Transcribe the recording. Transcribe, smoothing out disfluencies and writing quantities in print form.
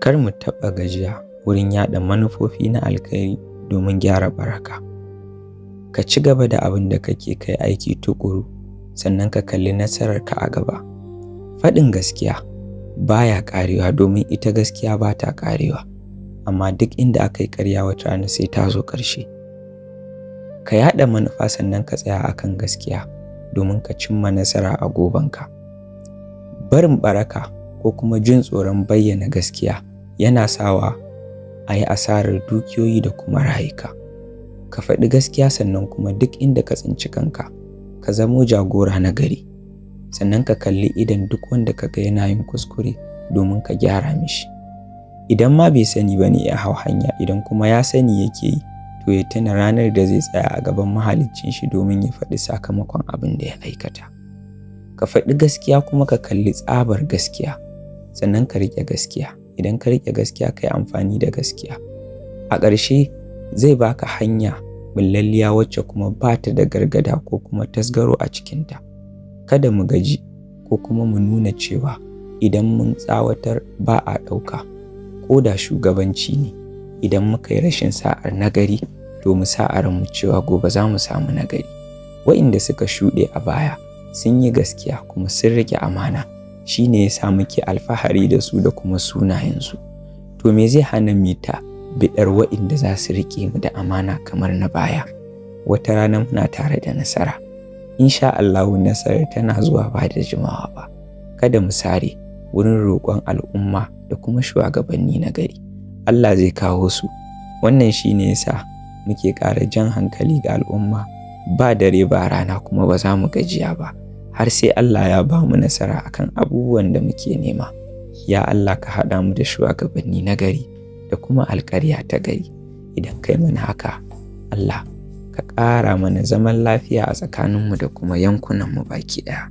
Kar mu taɓa gajiya wurin yaɗa manufofi na alkhairi domin gyara baraka. Ka ci gaba da abin da kake kai aiki tuƙuru, sannan ka kalli nasararka a gaba. Faɗin gaskiya baya ƙarewa domin ita gaskiya ba ta ƙarewa, amma duk inda aka yi ƙarya wata rana sai ta zo ƙarshe. Ka yaɗa manufa sannan ka tsaya akan gaskiya domin ka cimma nasara a gobenka. Barin baraka ko kuma jin tsoron bayyana gaskiya yana sawa a yi asarar dukiyoyi da kuma rayuka. Ka faɗi gaskiya sannan kuma duk inda ka tsinci kanka ka zamo jagora na gari, sannan ka kalli idon duk wanda ka ga yana yin kuskure domin ka gyara mishi. Idan ma bai sani ba ne ya hau hanya, idan kuma ya sani yake yi, to ya tuna ranar da zai tsaya a gaban mahaliccin shi domin ya faɗi sakamakon abin da ya aikata. Ka faɗi gaskiya kuma ka kalli tsabar gaskiya, sannan ka riƙe gaskiya. Idan ka riƙe gaskiya ka yi amfani da gaskiya, a ƙarshe zai baka hanya bullalliya wacce kuma ba ta da gargada ko kuma tasgaro a cikinta. Kada mu gaji ko kuma mu nuna cewa idan mun tsawatar ba a ɗauka, ko da shugabanci ne. Idan muka yi rashin sa'ar nagari, to mu sa a ranmu cewa gobe za mu samu nagari. Waɗanda suka shuɗe a baya sun yi gaskiya kuma sun riƙe amana, shi ne ya sa muke alfahari da su da kuma sunayensu. To me zai hana mu ta biɗar waɗanda za su riƙe mu da amana kamar na baya? Wata rana muna tare da nasara. Insha Allahu nasarar tana zuwa ba da jimawa ba. Kada mu sare wurin roƙon al'umma da kuma shugabanni na gari. Allah zai kawo su. Wannan shi ne ya sa muke ƙara jan hankali ga al'umma, ba dare ba rana kuma ba za mu gajiya ba, har sai Allah ya ba mu nasara akan abubuwan da muke nema. Ya Allah ka haɗa mu da shugabanni na gari da kuma alƙarya ta gari. Idan kai mana haka, Allah ka ƙara mana zaman lafiya a tsakaninmu da kuma yankunanmu baki ɗaya.